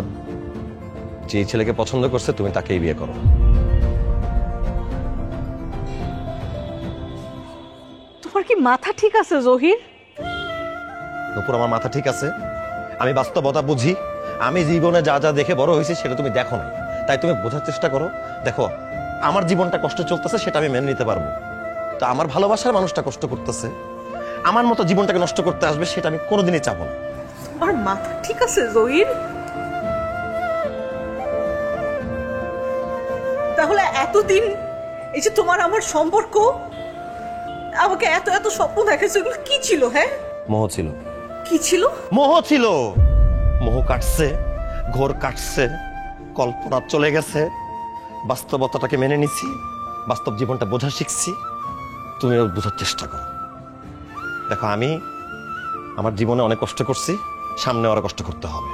যে ছেলেকে পছন্দ করছে তুমি তাকেই বিয়ে করো। তোমার কি মাথা ঠিক আছে জহির? নূপুর, আমার মাথা ঠিক আছে, আমি বাস্তবতা বুঝি। আমি জীবনে যা যা দেখে বড় হয়েছি সেটা তুমি দেখো নাই, তাই তুমি বোঝার চেষ্টা করো। দেখো, আমার জীবনটা কষ্ট চলতেছে, সেটা আমি মেনে নিতে পারবো। তো আমার ভালোবাসার মানুষটা কষ্ট করতেছে, আমার মতো জীবনটাকে নষ্ট করতে আসবে, সেটা আমি কোনোদিনই চাবো না। তোমার মাথা ঠিক আছে জহির? তাহলে এতদিন এই যে তোমার আমার সম্পর্ক, আমাকে এত এত স্বপ্ন দেখাইছো, এগুলো কি ছিল? হ্যাঁ, মোহ ছিল। কি ছিল? মোহ ছিল। মোহ কাটছে, ঘোর কাটছে, কল্পনা চলে গেছে, বাস্তবতাটাকে মেনে নিছি, বাস্তব জীবনটা বোঝা শিখছি। তুমি বোঝার চেষ্টা করো। দেখো, আমি আমার জীবনে অনেক কষ্ট করছি, সামনে আরো কষ্ট করতে হবে।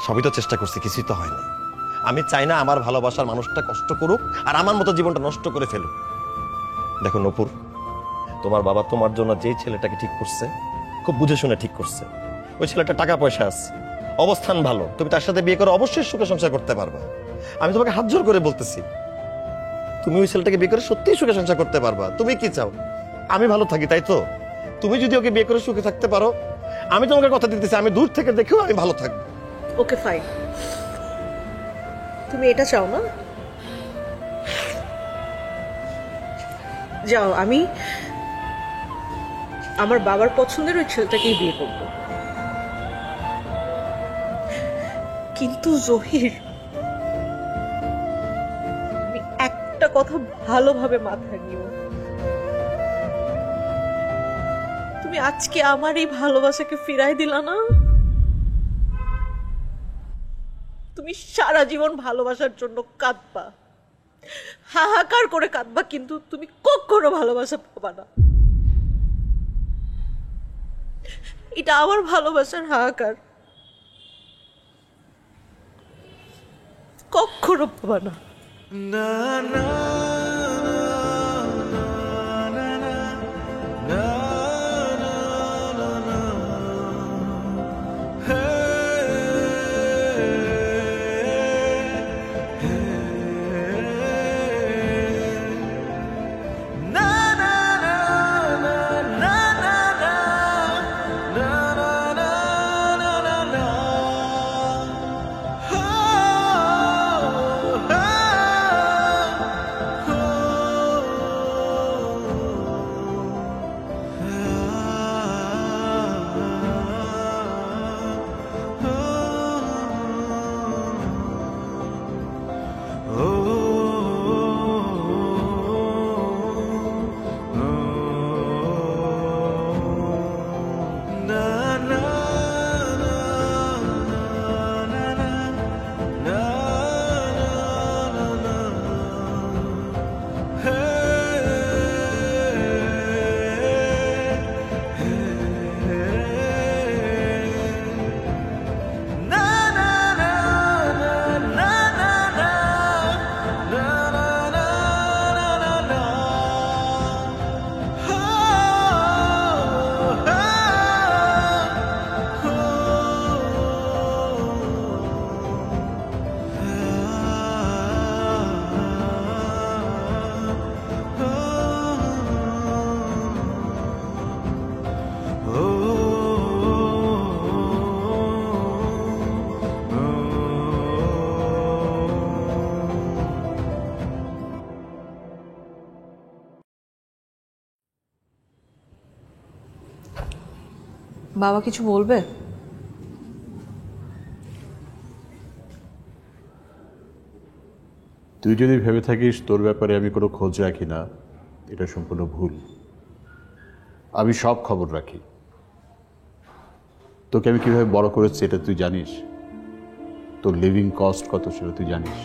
সবই তো চেষ্টা করছি, কিছুই তো হয়নি। আমি চাই না আমার ভালোবাসার মানুষটা কষ্ট করুক আর আমার মতো জীবনটা নষ্ট করে ফেলুক। দেখো নূপুর, তোমার বাবা তোমার জন্য যেই ছেলেটাকে ঠিক করছে, খুব বুঝে শুনে ঠিক করছে। ওই ছেলেটা টাকা পয়সা আছে, অবস্থান ভালো, তুমি তার সাথে বিয়ে করে অবশ্যই সুখে সংসার করতে পারবা। আমি তোমাকে হাত জোর করে বলতেছি, তুমি ওই ছেলেটাকে বিয়ে করে সত্যিই সুখে সংসার করতে পারবা। তুমি কি চাও? আমি ভালো থাকি, তাই তো? তুমি যদি ওকে বিয়ে করে সুখে থাকতে পারো, আমি তোমাকে কথা দিতেছি, আমি দূর থেকে দেখেও আমি ভালো থাকবো। ওকে ফাইন, তুমি এটা চাও না? যাও, আমি আমার বাবার পছন্দের ওই ছেলেটাকেই বিয়ে করব। কিন্তু জহির, তুমি একটা কথা ভালোভাবে মাথায় নিও, তুমি আজকে আমার এই ভালোবাসাকে ফিরাই দিলা না, তুমি সারা জীবন ভালোবাসার জন্য কাঁদবা, হাহাকার করে কাঁদবা, কিন্তু তুমি কখনো ভালোবাসা পাবা না। এটা আমার ভালোবাসার হাহাকার, কখনো পাবা না। বাবা কিছু বলবে? তুই যদি ভেবে থাকিস তোর ব্যাপারে আমি কোনো খোঁজ রাখি না, এটা সম্পূর্ণ ভুল। আমি সব খবর রাখি। তোকে আমি কিভাবে বড় করেছি এটা তুই জানিস? তোর লিভিং কস্ট কত সেটা তুই জানিস?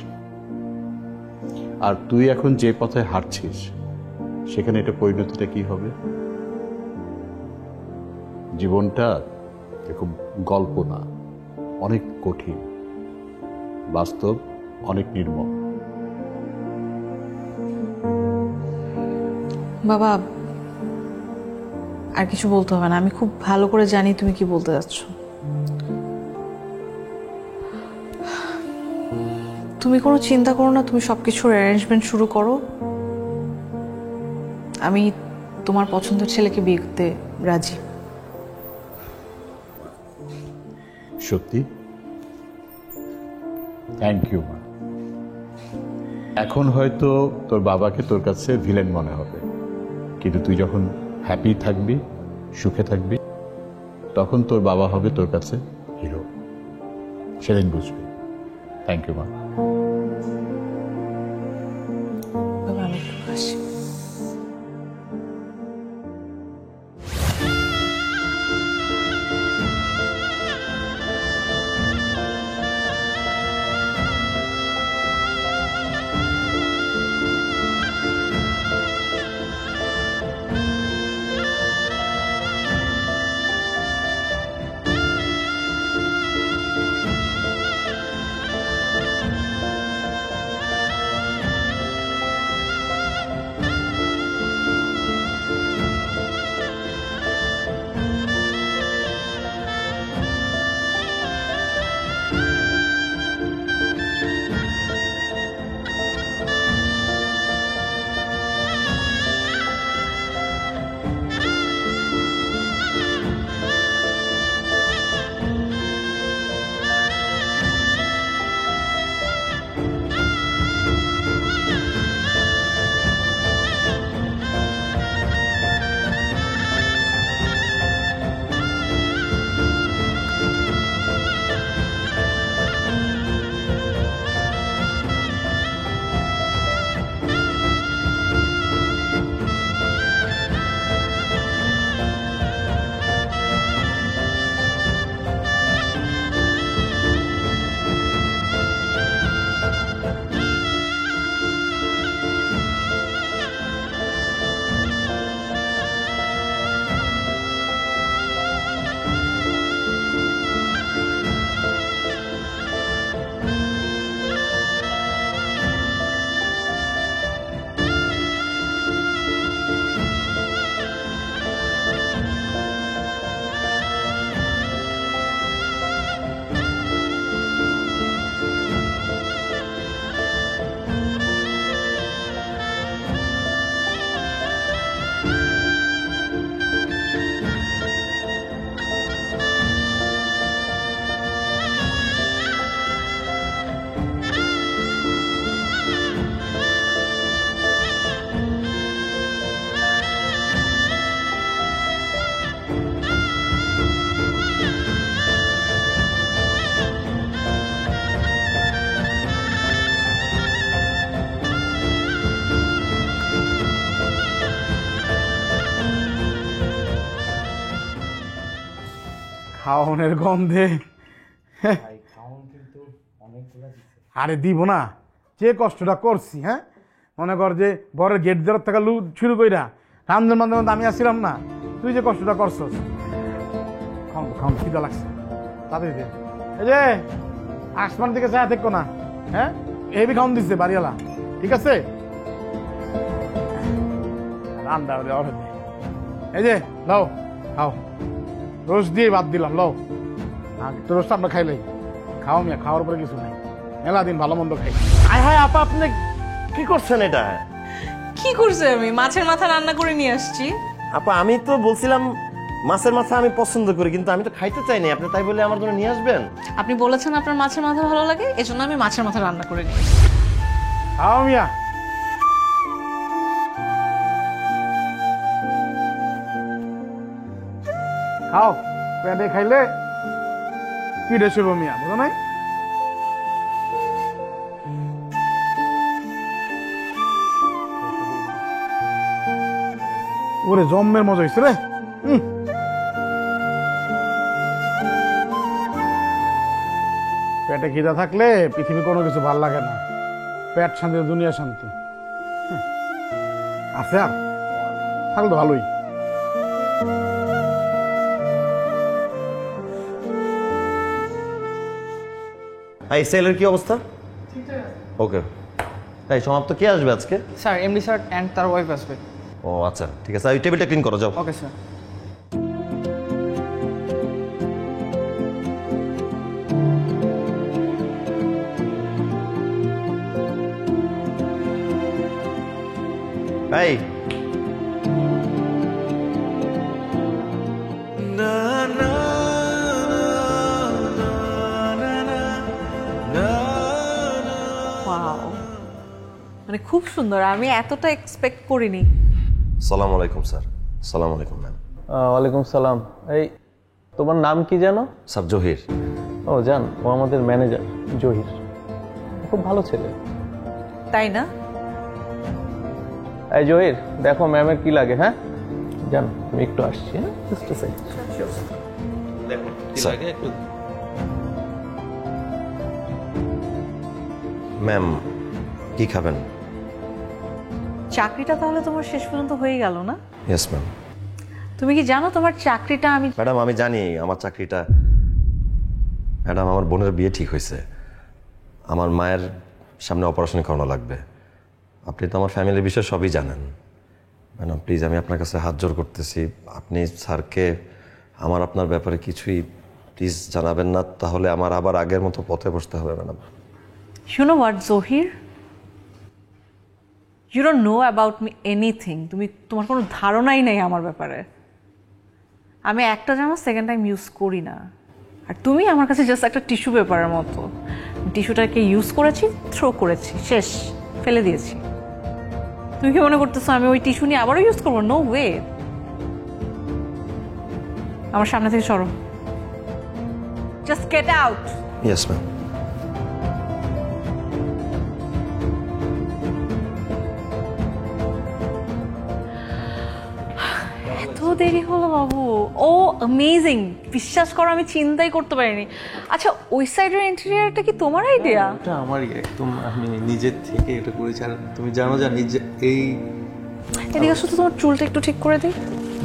আর তুই এখন যে পথে হাঁটছিস সেখানে এটা পরিণতিটা কি হবে? জীবনটা এরকম গল্প না, অনেক কঠিন, বাস্তব অনেক নির্মম। বাবা আর কিছু বলতে হবে না, আমি খুব ভালো করে জানি তুমি কি বলতে যাচ্ছ। তুমি কোনো চিন্তা করো না, তুমি সবকিছুর অ্যারেঞ্জমেন্ট শুরু করো। আমি তোমার পছন্দের ছেলেকে বিয়ে করতে রাজি। সত্যি? থ্যাংক ইউ মা। এখন হয়তো তোর বাবাকে তোর কাছে ভিলেন মনে হবে, কিন্তু তুই যখন হ্যাপি থাকবি, সুখে থাকবি, তখন তোর বাবা হবে তোর কাছে হিরো। সেদিন বুঝবি। থ্যাংক ইউ মা। বাবা আমি একটু আসি। খাওনের গন্ধে আরে দিব না, যে কষ্টটা করছি, হ্যাঁ মনে কর যে ঘরের গেট দেওয়ার থেকে শুরু কইরা রামদের মাধ্যমে আমি আসছিলাম না, তুই যে কষ্টটা করছস। খাও খাও, খিদা লাগছে, তাড়াতাড়ি দে। এই যে আসমান দিকে চায়া দেখো না, হ্যাঁ হেভি খাওন দিচ্ছে বাড়িওয়ালা, ঠিক আছে? রান্না এই যে লাও খাও, রোজ দিয়ে বাদ দিলাম, লও তো রোজটা আমরা খাইলাই, খাও মিয়া, খাওয়ার পরে কিছু নাই, মেলা দিন ভালো মন্দ খাই। আয় হায় আপা, আপনি কি করছেন এটা? কি করছে? আমি মাছের মাথা রান্না করে নিয়ে আসছি। আপা আমি তো বলছিলাম মাছের মাথা আমি পছন্দ করি, কিন্তু আমি তো খাইতে চাইনি, আপনি তাই বলে আমার জন্য নিয়ে আসবেন? আপনি বলেছেন আপনার মাছের মাথা ভালো লাগে, এজন্য আমি মাছের মাথা রান্না করে নিয়ে আসছি। খাও মিয়া। খাও পেটে খাইলে পিঠে শুভ মিয়া, বুঝো নাই? ওরে জম্মের মজা হয়েছে রে। পেটে খিদা থাকলে পৃথিবী কোনো কিছু ভাল লাগে না। পেট শান্তি দুনিয়া শান্তি। আছে আর থাকলে তো ভালোই। এই সেলের কি অবস্থা? ওকে, তাই সমাপ্ত কে আসবে আজকে? স্যার এমডি স্যার অ্যান্ড তার ওয়াইফ আসবে। ও আচ্ছা, ঠিক আছে, ওই টেবিলটা ক্লিন করো, যাও। Okay sir. এই ওয়াও, মানে খুব সুন্দর, আমি এতটা এক্সপেক্ট করিনি। সালাম আলাইকুম স্যার। সালাম আলাইকুম ম্যাম। ওয়ালাইকুম সালাম। এই তোমার নাম কি জানো? স্যার জহির। ও জান, ও আমাদের ম্যানেজার জহির, খুব ভালো ছেলে। তাই না? এই জহির, দেখো ম্যামের কি লাগে। হ্যাঁ জান, আমি একটু আসছি। হ্যাঁ জাস্ট আ সেকেন্ড। দেখো কি লাগে একটু। ম্যাম কি খাবেন? চাকরিটা তাহলে তোমার শেষ পর্যন্ত হয়ে গেল না? Yes ma'am. তুমি কি জানো তোমার চাকরিটা আমি... ম্যাডাম আমি জানি আমার চাকরিটা, ম্যাডাম আমার বোনের বিয়ে ঠিক হয়েছে, আমার মায়ের সামনে অপারেশন করানো লাগবে। আপনি তো আমার ফ্যামিলির বিষয়ে সবই জানেন ম্যাডাম, প্লিজ আমি আপনার কাছে হাত জোর করতেছি, আপনি স্যারকে আমার আপনার ব্যাপারে কিছুই প্লিজ জানাবেন না, তাহলে আমার আবার আগের মতো পথে বসতে হবে ম্যাডাম। শোনো what Zahir, you don't know about me anything. তোমার কোনো ধারণাই নেই আমার ব্যাপারে। আমি একটা জামা সেকেন্ড টাইম ইউজ করি না, আর তুমি আমার কাছে জাস্ট একটা টিস্যু পেপারের মতো। টিস্যুটাকে ইউজ করেছি, থ্রো করেছি, শেষ, ফেলে দিয়েছি। তুমি কি মনে করতেছো আমি ওই টিস্যু নিয়ে আবারও ইউজ করবো? No way. আমার সামনে থেকে সরো, just get out. Yes ma'am. এত দেরি হলো বাবু? ও অ্যামেজিং, বিশ্বাস করো আমি চিন্তাই করতে পারিনি। আচ্ছা ওই সাইডের ইন্টেরিয়রটা কি তোমার আইডিয়া? এটা আমারই, একদম আমি নিজের থেকে এটা করেছি। আর তুমি জানো জান এই এদিকে শুধু তোমার চুলটা একটু ঠিক করে দিই।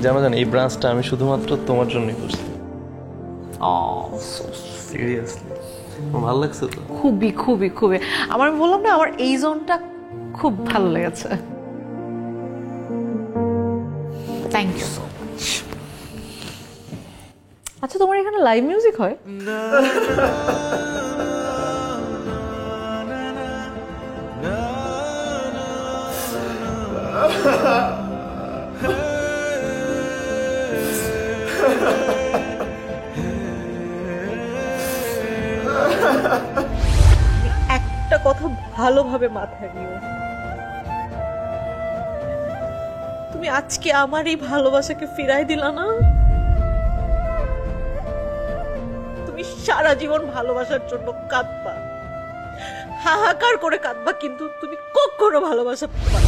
জানো জান এই ব্রাঞ্চটা আমি শুধুমাত্র তোমার জন্যই করছি। সিরিয়াসলি ভালো লাগছে তো? খুবই খুবই খুবই। আমার বললাম না, আমার এই জোনটা খুব ভালো লেগেছে। Thank you so much. আচ্ছা তোমার এখানে লাইভ মিউজিক হয়? একটা কথা ভালোভাবে মাথায় নিও, তুমি আজকে আমার এই ভালোবাসাকে ফিরাই দিলা না। তুমি সারা জীবন ভালোবাসার জন্য কাঁদবা, হাহাকার করে কাঁদবা, কিন্তু তুমি কখনো ভালোবাসা পাবা না।